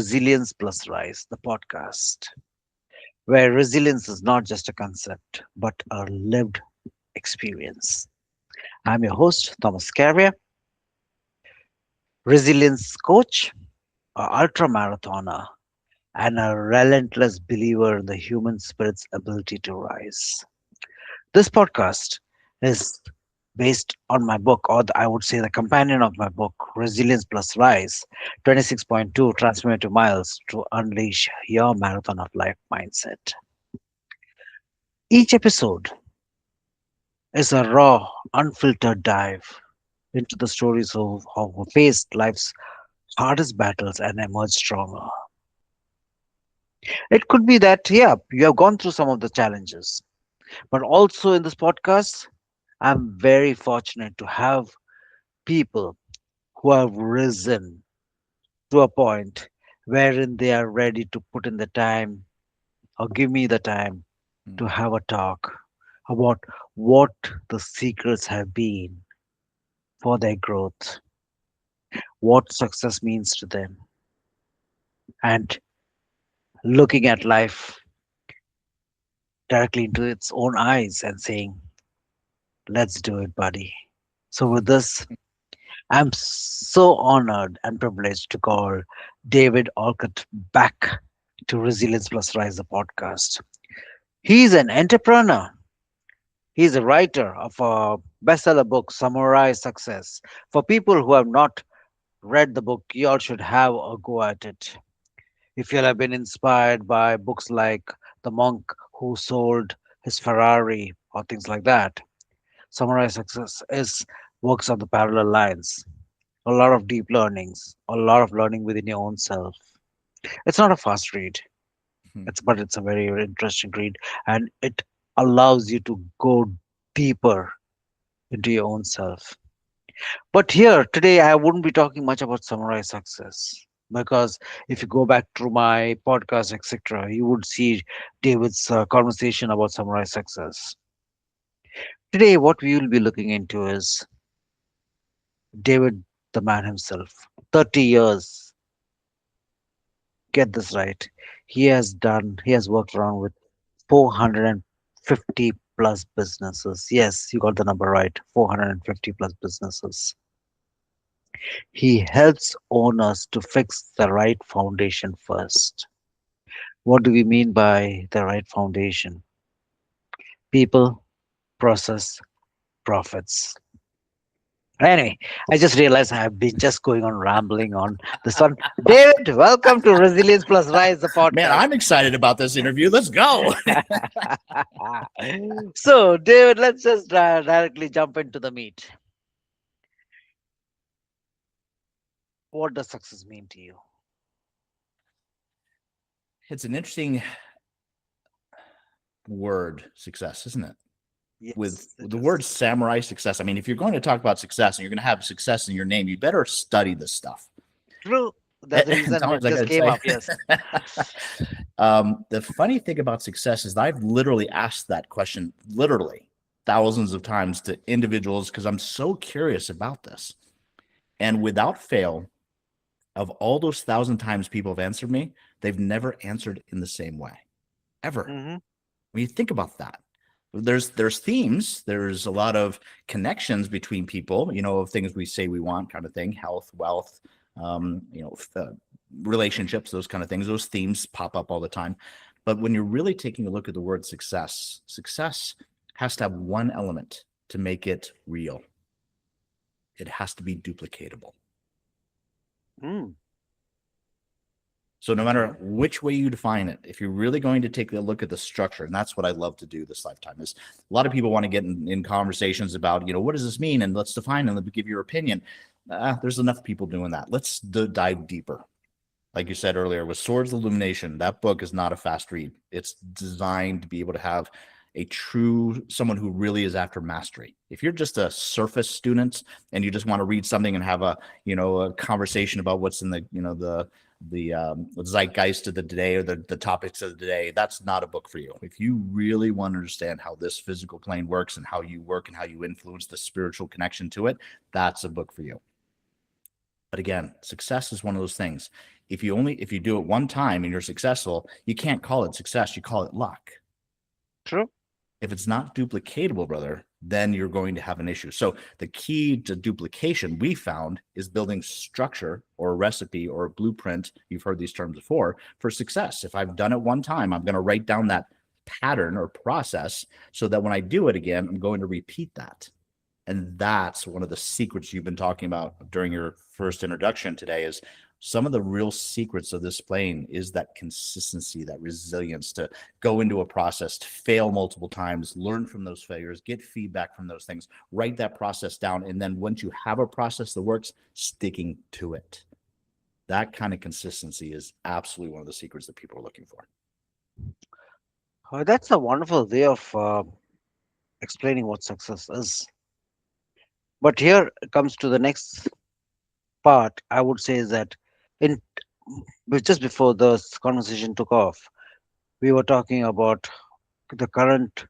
Resilience plus Rise, the podcast, where resilience is not just a concept, but a lived experience. I'm your host, Thomas Scaria, resilience coach, a ultra marathoner, and a relentless believer in the human spirit's ability to rise. This podcast is based on my book, or I would say the companion of my book, Resilience Plus Rise 26.2 Transformative Miles to Unleash Your Marathon of Life Mindset. Each episode is a raw, unfiltered dive into the stories of who faced life's hardest battles and emerged stronger. It could be that, yeah, you have gone through some of the challenges, but also in this podcast, I'm very fortunate to have people who have risen to a point wherein they are ready to put in the time or give me the time to Mm. have a talk about what the secrets have been for their growth, what success means to them, and looking at life directly into its own eyes and saying, let's do it, buddy. So, with this, I'm so honored and privileged to call David Olcott back to Resilience Plus Rise, the podcast. He's an entrepreneur. He's a writer of a bestseller book, Summarize Success. For people who have not read the book, you all should have a go at it. If you have been inspired by books like The Monk Who Sold His Ferrari or things like that, Summarize Success is works on the parallel lines. A lot of deep learnings, a lot of learning within your own self. It's not a fast read. It's a very, very interesting read, and it allows you to go deeper into your own self. But here today, I wouldn't be talking much about summarize success because if you go back through my podcast, etc., you would see David's conversation about summarize success. Today, what we will be looking into is David, the man himself. 30 years, get this right. He has worked around with 450 plus businesses. Yes, you got the number right. 450 plus businesses. He helps owners to fix the right foundation first. What do we mean by the right foundation? People, process, profits. Anyway, I just realized I have been just going on rambling on this one. David, welcome to Resilience Plus Rise, the Man, podcast. I'm excited about this interview. Let's go. So, David, let's just directly jump into the meat. What does success mean to you? It's an interesting word, success, isn't it? With Yes, it the is. word samurai success, I mean, if you're going to talk about success and you're going to have success in your name, you better study this stuff. True. That's the And reason Thomas, it I just got to came tell up. Yes. you, the funny thing about success is I've literally asked that question literally thousands of times to individuals because I'm so curious about this. And without fail, of all those thousand times people have answered me, they've never answered in the same way, ever. Hmm. When you think about that, there's themes, there's a lot of connections between people, of things we say we want, kind of thing, health, wealth, relationships, those kind of things. Those themes pop up all the time. But when you're really taking a look at the word success, success has to have one element to make it real. It has to be duplicatable. Mm, So no okay. matter which way you define it, if you're really going to take a look at the structure, and that's what I love to do this lifetime, is a lot of people want to get in conversations about, what does this mean? And let's define and let give your opinion. There's enough people doing that. Let's dive deeper. Like you said earlier, with Swords of Illumination, that book is not a fast read. It's designed to be able to have someone who really is after mastery. If you're just a surface student and you just want to read something and have a conversation about what's in the zeitgeist of the day or the topics of the day, that's not a book for you. If you really want to understand how this physical plane works and how you work and how you influence the spiritual connection to it, that's a book for you. But again, success is one of those things. If you do it one time and you're successful, you can't call it success, you call it luck. True. If it's not duplicatable, brother, then you're going to have an issue. So the key to duplication we found is building structure or a recipe or a blueprint. You've heard these terms before for success. If I've done it one time, I'm going to write down that pattern or process so that when I do it again, I'm going to repeat that. And that's one of the secrets you've been talking about during your first introduction today is some of the real secrets of this plane is that consistency, that resilience to go into a process, to fail multiple times, learn from those failures, get feedback from those things, write that process down. And then once you have a process that works, sticking to it. That kind of consistency is absolutely one of the secrets that people are looking for. That's a wonderful way of explaining what success is. But here comes to the next part. I would say is that in just before the conversation took off, we were talking about the current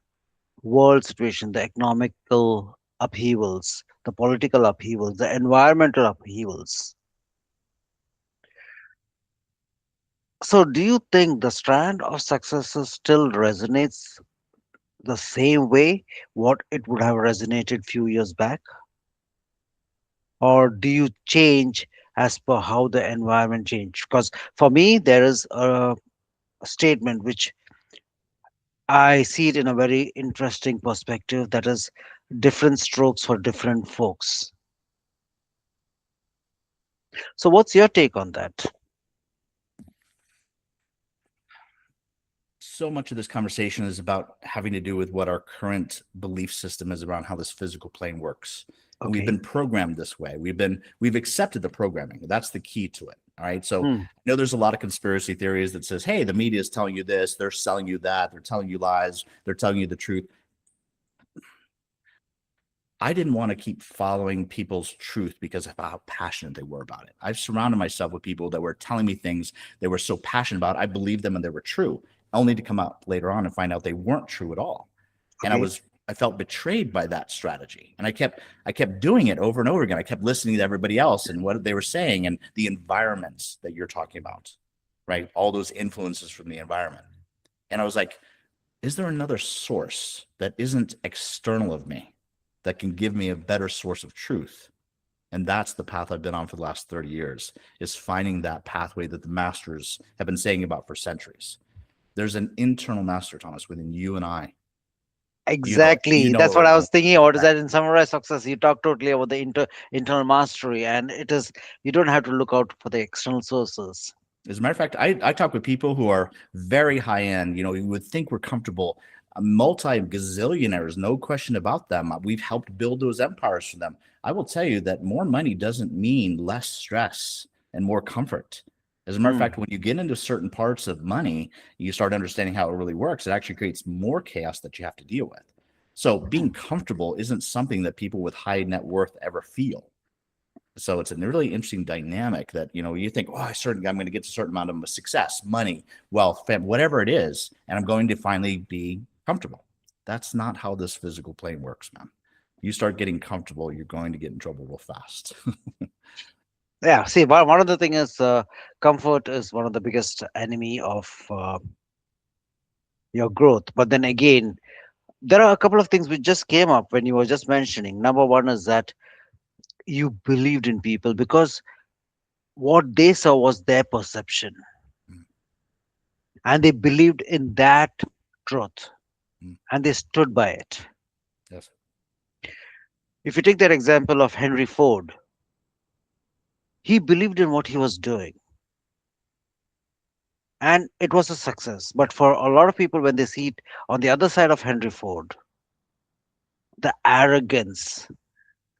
world situation, the economical upheavals, the political upheavals, the environmental upheavals. So, do you think the strand of successes still resonates the same way what it would have resonated few years back, or do you change as per how the environment changed? Because for me, there is a statement which I see it in a very interesting perspective, that is different strokes for different folks. So, what's your take on that? So much of this conversation is about having to do with what our current belief system is around how this physical plane works. And we've Okay. been programmed this way. We've accepted the programming. That's the key to it. All right. So Hmm. I know there's a lot of conspiracy theories that says, hey, the media is telling you this, they're selling you that, they're telling you lies, they're telling you the truth. I didn't want to keep following people's truth because of how passionate they were about it. I've surrounded myself with people that were telling me things they were so passionate about. I believed them and they were true, only to come out later on and find out they weren't true at all. And Okay. I felt betrayed by that strategy. And I kept doing it over and over again. I kept listening to everybody else and what they were saying and the environments that you're talking about, right? All those influences from the environment. And I was like, is there another source that isn't external of me that can give me a better source of truth? And that's the path I've been on for the last 30 years, is finding that pathway that the masters have been saying about for centuries. There's an internal master, Thomas, within you and I. You Exactly. know That's what what we're I talking was thinking about. Is about. that in Summarize Success, you talk totally about the internal mastery, and it is you don't have to look out for the external sources. As a matter of fact, I talk with people who are very high end. You would think we're comfortable, multi gazillionaires, no question about them. We've helped build those empires for them. I will tell you that more money doesn't mean less stress and more comfort. As a matter of Hmm. fact, when you get into certain parts of money, you start understanding how it really works. It actually creates more chaos that you have to deal with. So being comfortable isn't something that people with high net worth ever feel. So it's a really interesting dynamic that, you think, oh, I'm going to get a certain amount of success, money, wealth, whatever it is, and I'm going to finally be comfortable. That's not how this physical plane works, man. You start getting comfortable, you're going to get in trouble real fast. Yeah. See, one of the thing is comfort is one of the biggest enemy of your growth. But then again, there are a couple of things which just came up when you were just mentioning. Number one is that you believed in people because what they saw was their perception, Mm, and they believed in that truth, mm, and they stood by it. yes. If you take that example of Henry Ford, he believed in what he was doing, and it was a success. But for a lot of people, when they see it on the other side of Henry Ford, the arrogance,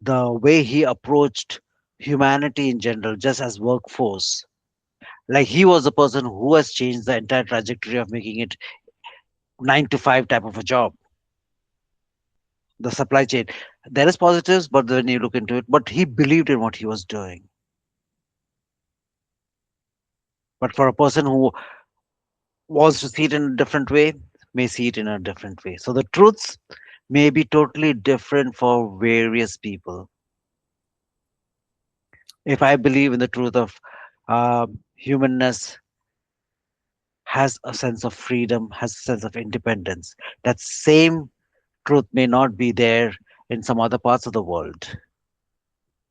the way he approached humanity in general, just as workforce, like he was the person who has changed the entire trajectory of making it 9 to 5 type of a job, the supply chain. There is positives, but when you look into it, but he believed in what he was doing. But for a person who wants to see it in a different way, may see it in a different way. So the truths may be totally different for various people. If I believe in the truth of humanness, has a sense of freedom, has a sense of independence. That same truth may not be there in some other parts of the world,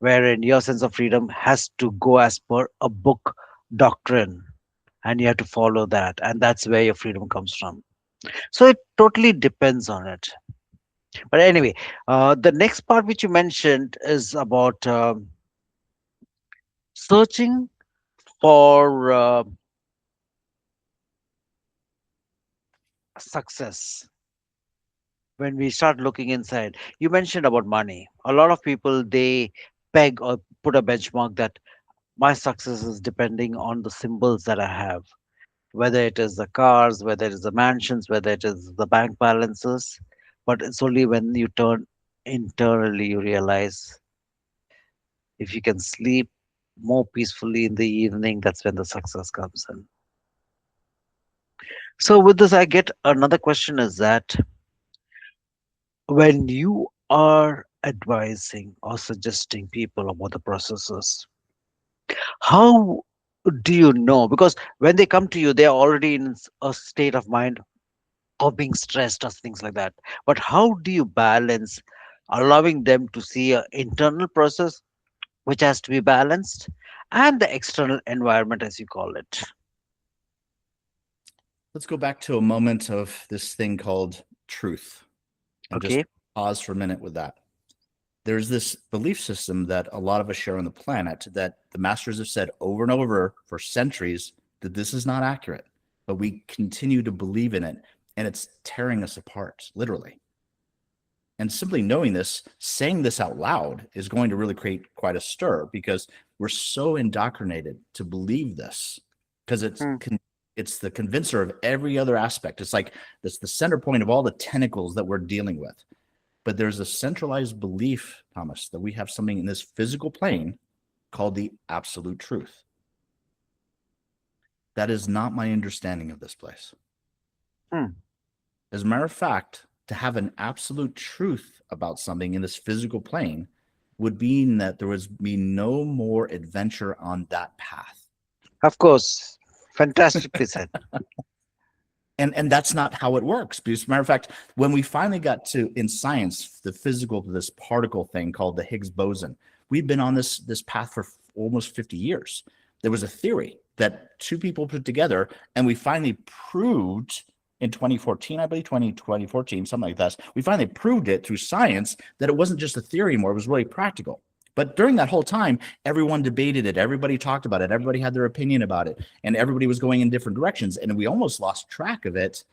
wherein your sense of freedom has to go as per a book doctrine and you have to follow that. And that's where your freedom comes from. So it totally depends on it. But anyway, the next part which you mentioned is about searching for success. When we start looking inside, you mentioned about money. A lot of people, they peg or put a benchmark that my success is depending on the symbols that I have, whether it is the cars, whether it is the mansions, whether it is the bank balances. But it's only when you turn internally you realize if you can sleep more peacefully in the evening, that's when the success comes in. So with this, I get another question is that when you are advising or suggesting people about the processes, how do you know? Because when they come to you, they're already in a state of mind of being stressed or things like that. But how do you balance allowing them to see an internal process which has to be balanced and the external environment, as you call it? Let's go back to a moment of this thing called truth and just Okay. pause for a minute with that. There's this belief system that a lot of us share on the planet that the masters have said over and over for centuries that this is not accurate, but we continue to believe in it and it's tearing us apart, literally. And simply knowing this, saying this out loud is going to really create quite a stir because we're so indoctrinated to believe this because Hmm. it's the convincer of every other aspect. It's like that's the center point of all the tentacles that we're dealing with. But there's a centralized belief, Thomas, that we have something in this physical plane called the absolute truth. That is not my understanding of this place. Hmm. As a matter of fact, to have an absolute truth about something in this physical plane would mean that there would be no more adventure on that path. Of course. Fantastically said. And that's not how it works. Because, as a matter of fact, when we finally got to in science the physical this particle thing called the Higgs boson, we've been on this path for almost 50 years. There was a theory that two people put together, and we finally proved in 2014, I believe 2014, something like that. We finally proved it through science that it wasn't just a theory anymore; it was really practical. But during that whole time, everyone debated it. Everybody talked about it. Everybody had their opinion about it, and everybody was going in different directions. And we almost lost track of it.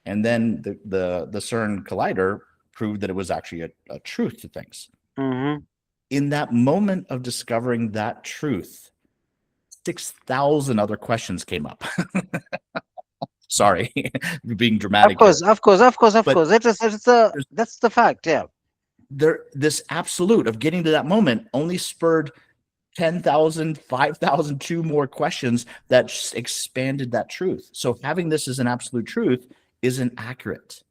And then the CERN collider proved that it was actually a truth to things. Hmm. In that moment of discovering that truth, 6,000 other questions came up. Sorry, being Of dramatic course, here, of course, of course, of but course. It's a there's that's the fact. Yeah. this absolute of getting to that moment only spurred 10,000, 5,000, two more questions that just expanded that truth. So having this as an absolute truth isn't accurate.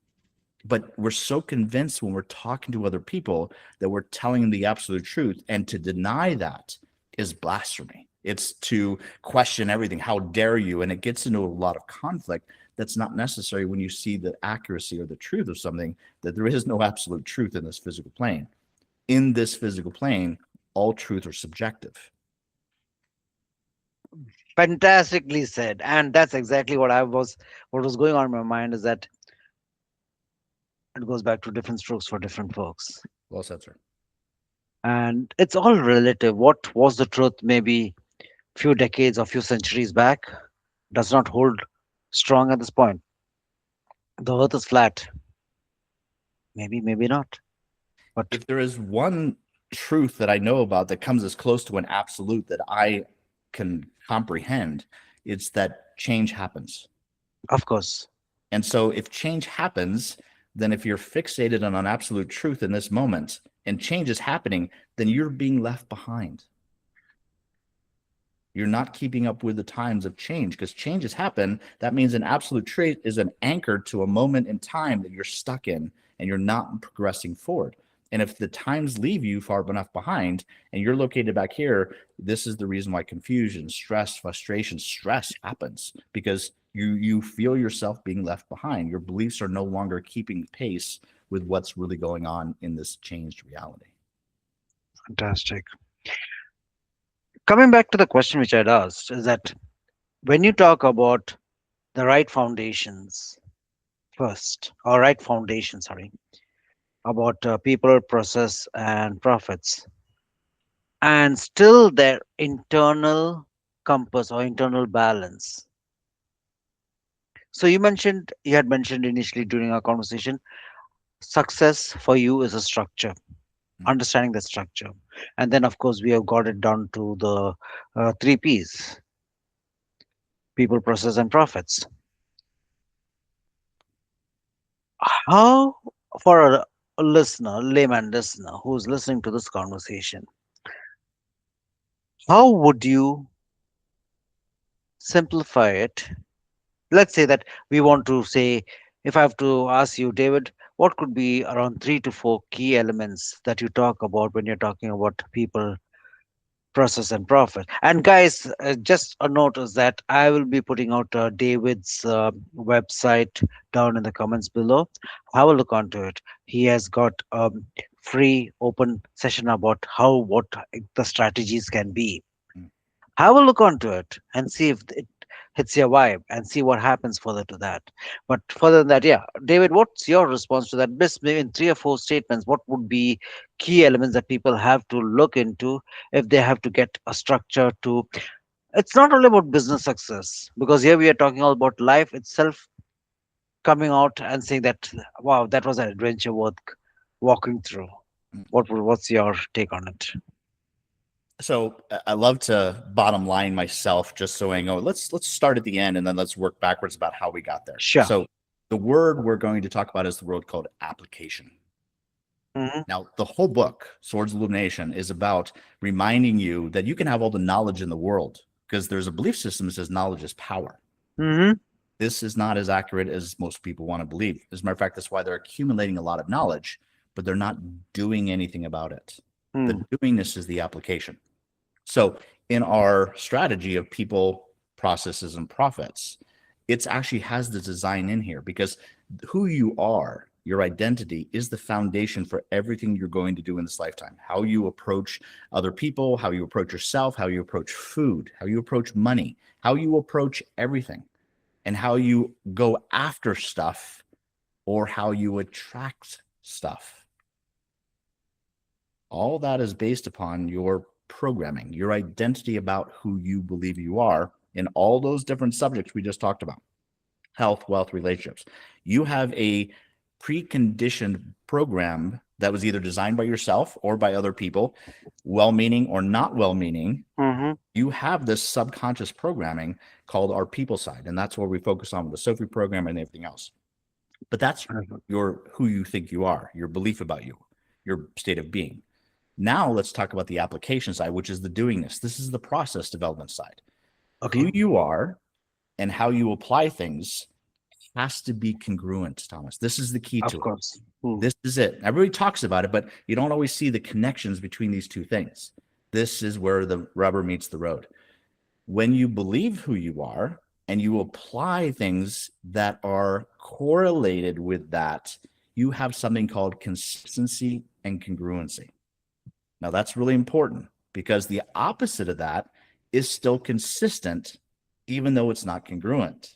But we're so convinced when we're talking to other people that we're telling them the absolute truth. And to deny that is blasphemy. It's to question everything. How dare you? And it gets into a lot of conflict that's not necessary when you see the accuracy or the truth of something, that there is no absolute truth in this physical plane. In this physical plane, all truth are subjective. Fantastically said. And that's exactly what was going on in my mind is that it goes back to different strokes for different folks. Well said, sir. And it's all relative. What was the truth maybe few decades or few centuries back does not hold strong at this point. The earth is flat. Maybe, maybe not. But If there is one truth that I know about that comes as close to an absolute that I can comprehend, it's that change happens. of course, And so if change happens, then if you're fixated on an absolute truth in this moment and change is happening, then you're being left behind. You're not keeping up with the times of change because changes happen. That means an absolute truth is an anchor to a moment in time that you're stuck in and you're not progressing forward. And if the times leave you far enough behind and you're located back here, this is the reason why confusion, stress, frustration, stress happens, because you feel yourself being left behind. Your beliefs are no longer keeping pace with what's really going on in this changed reality. Fantastic. Coming back to the question which I'd asked, is that when you talk about the right foundations first, or right foundation, sorry, about people, process, and profits, and still their internal compass or internal balance. So you had mentioned initially during our conversation, success for you is a structure, understanding the structure. And then, of course, we have got it down to the three P's: people, process, and profits. How, for a listener, layman listener who's listening to this conversation, how would you simplify it? Let's say that we want to say, if I have to ask you, David, what could be around three to four key elements that you talk about when you're talking about people, process, and profit? And guys, just a note is that I will be putting out David's website down in the comments below. Have a look onto it. He has got free open session about how what the strategies can be. Have a look onto it and see if it hits your vibe and see what happens further to that. But further than that, yeah, David, what's your response to that? Just maybe in three or four statements, what would be key elements that people have to look into if they have to get a structure to? It's not only about business success, because here we are talking all about life itself, coming out and saying that, wow, that was an adventure worth walking through. What's your take on it? So I love to bottom line myself, just so I know. Let's start at the end and then let's work backwards about how we got there. Sure. So the word we're going to talk about is the word called application. Hmm. Now, the whole book, Swords of Illumination, is about reminding you that you can have all the knowledge in the world, because there's a belief system that says knowledge is power. Hmm. This is not as accurate as most people want to believe. As a matter of fact, that's why they're accumulating a lot of knowledge, but they're not doing anything about it. The Mm. doingness is the application. So in our strategy of people, processes, and profits, it actually has the design in here, because who you are, your identity, is the foundation for everything you're going to do in this lifetime. How you approach other people, how you approach yourself, how you approach food, how you approach money, how you approach everything, and how you go after stuff or how you attract stuff. All that is based upon your programming, your identity about who you believe you are in all those different subjects we just talked about: health, wealth, relationships. You have a preconditioned program that was either designed by yourself or by other people, well-meaning or not well-meaning. Hmm. You have this subconscious programming called our people side, and that's where we focus on with the Sophie program and everything else. But that's your who you think you are, your belief about you, your state of being. Now let's talk about the application side, which is the doingness. This is the process development side. Okay. Who you are and how you apply things has to be congruent, Thomas. This is the key Of to it. course. Mm. This is it. Everybody talks about it, but you don't always see the connections between these two things. This is where the rubber meets the road. When you believe who you are and you apply things that are correlated with that, you have something called consistency and congruency. Now, that's really important, because the opposite of that is still consistent, even though it's not congruent.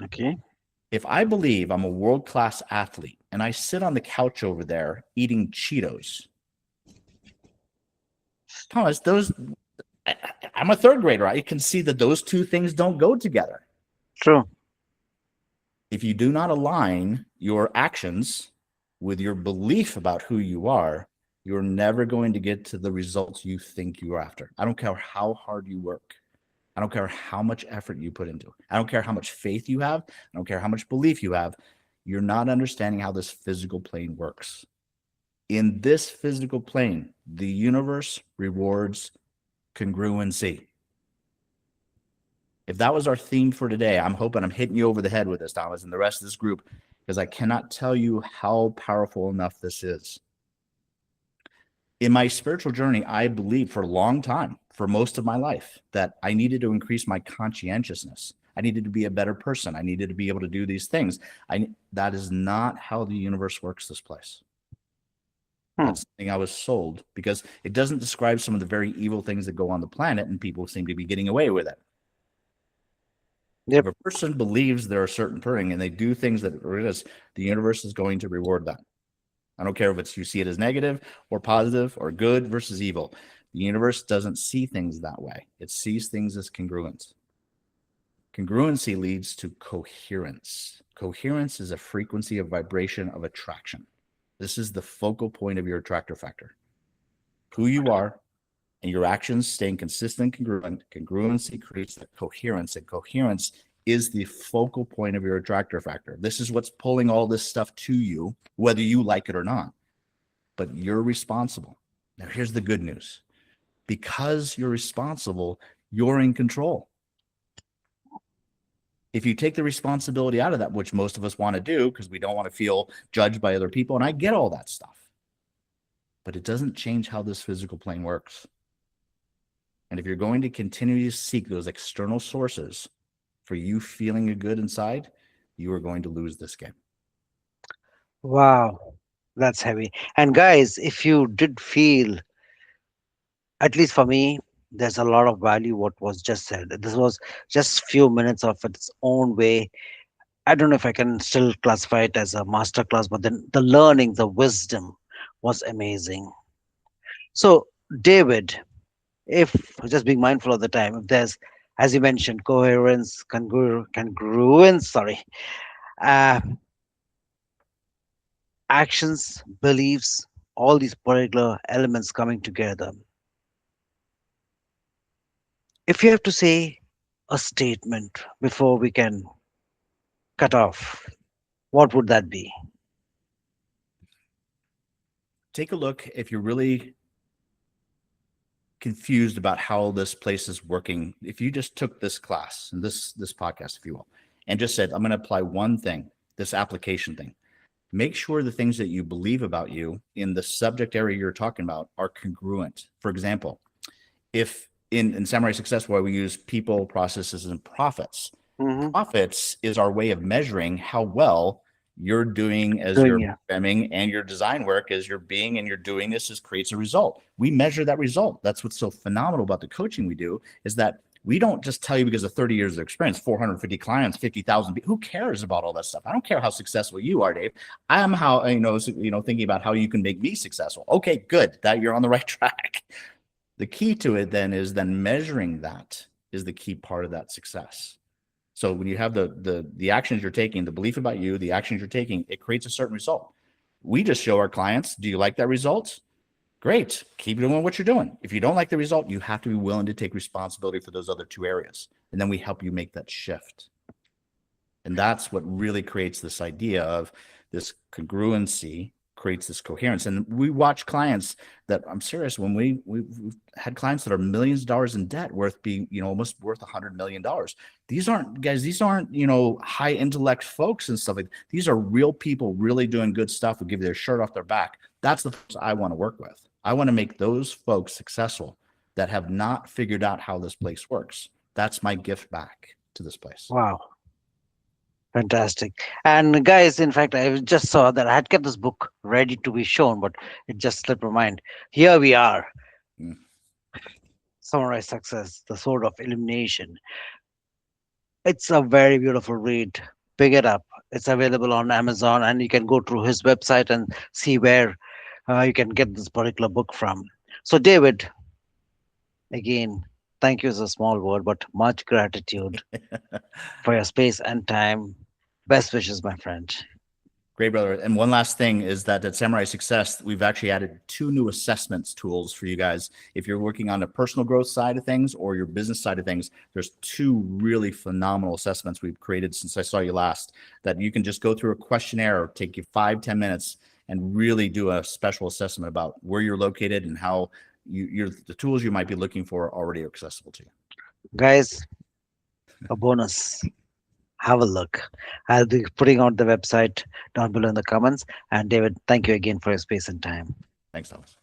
Okay. If I believe I'm a world-class athlete and I sit on the couch over there eating Cheetos, Thomas, I'm a third grader. I can see that those two things don't go together. True. If you do not align your actions with your belief about who you are, you're never going to get to the results you think you're after. I don't care how hard you work. I don't care how much effort you put into it. I don't care how much faith you have. I don't care how much belief you have. You're not understanding how this physical plane works. In this physical plane, the universe rewards congruency. If that was our theme for today, I'm hoping I'm hitting you over the head with this, Thomas, and the rest of this group, because I cannot tell you how powerful enough this is. In my spiritual journey, I believed for a long time, for most of my life, that I needed to increase my conscientiousness. I needed to be a better person. I needed to be able to do these things. That is not how the universe works this place. Hmm. That's something I was sold, because it doesn't describe some of the very evil things that go on the planet, and people seem to be getting away with it. If Yep. a person believes they're a certain person and they do things that are this, the universe is going to reward that. I don't care if it's you see it as negative or positive or good versus evil. The universe doesn't see things that way. It sees things as congruent. Congruency leads to coherence. Coherence is a frequency of vibration of attraction. This is the focal point of your attractor factor. Who you are and your actions staying consistent, congruent. Congruency creates that coherence, and coherence is the focal point of your attractor factor. This is what's pulling all this stuff to you, whether you like it or not. But you're responsible. Now, here's the good news. Because you're responsible, you're in control. If you take the responsibility out of that, which most of us want to do because we don't want to feel judged by other people, and I get all that stuff, but it doesn't change how this physical plane works. And if you're going to continue to seek those external sources for you feeling good inside, you are going to lose this game. Wow. That's heavy. And guys, if you did feel, at least for me, there's a lot of value what was just said. This was just few minutes of its own way. I don't know if I can still classify it as a master class, but then the learning, the wisdom was amazing. So, David, if just being mindful of the time, if there's, as you mentioned, coherence, congruence, sorry, uh, actions, beliefs, all these particular elements coming together. If you have to say a statement before we can cut off, what would that be? Take a look if you're really confused about how this place is working. If you just took this class and this podcast, if you will, and just said, I'm going to apply one thing, this application thing, make sure the things that you believe about you in the subject area you're talking about are congruent. For example, if in Samurai Success, where we use people, processes, and profits, Hmm. profits is our way of measuring how well you're doing as Doing, your yeah. programming and your design work as you're being and you're doing this is creates a result. We measure that result. That's what's so phenomenal about the coaching we do, is that we don't just tell you because of 30 years of experience, 450 clients, 50,000 people. Who cares about all that stuff? I don't care how successful you are, Dave. I am how, thinking about how you can make me successful. Okay, good. That you're on the right track. The key to it then is measuring that is the key part of that success. So when you have the actions you're taking, the belief about you, the actions you're taking, it creates a certain result. We just show our clients, do you like that result? Great. Keep doing what you're doing. If you don't like the result, you have to be willing to take responsibility for those other two areas. And then we help you make that shift. And that's what really creates this idea of this congruency, creates this coherence. And we watch clients that, I'm serious, when we've had clients that are millions of dollars in debt, worth being, almost worth $100 million. These aren't high intellect folks and stuff like that. These are real people really doing good stuff, who give their shirt off their back. That's the folks I want to work with. I want to make those folks successful that have not figured out how this place works. That's my gift back to this place. Wow. Fantastic. And guys, in fact, I just saw that I had kept this book ready to be shown, but it just slipped my mind. Here we are. Mm. Summarize Success, The Sword of Elimination. It's a very beautiful read. Pick it up. It's available on Amazon, and you can go through his website and see where you can get this particular book from. So, David, again, thank you is a small word, but much gratitude for your space and time. Best wishes, my friend. Great, brother. And one last thing is that at Samurai Success, we've actually added 2 new assessments tools for you guys. If you're working on the personal growth side of things or your business side of things, there's 2 really phenomenal assessments we've created since I saw you last, that you can just go through a questionnaire, take you 5-10 minutes, and really do a special assessment about where you're located and how the tools you might be looking for are already accessible to you. Guys, a bonus. Have a look. I'll be putting out the website down below in the comments. And David, thank you again for your space and time. Thanks, Thomas.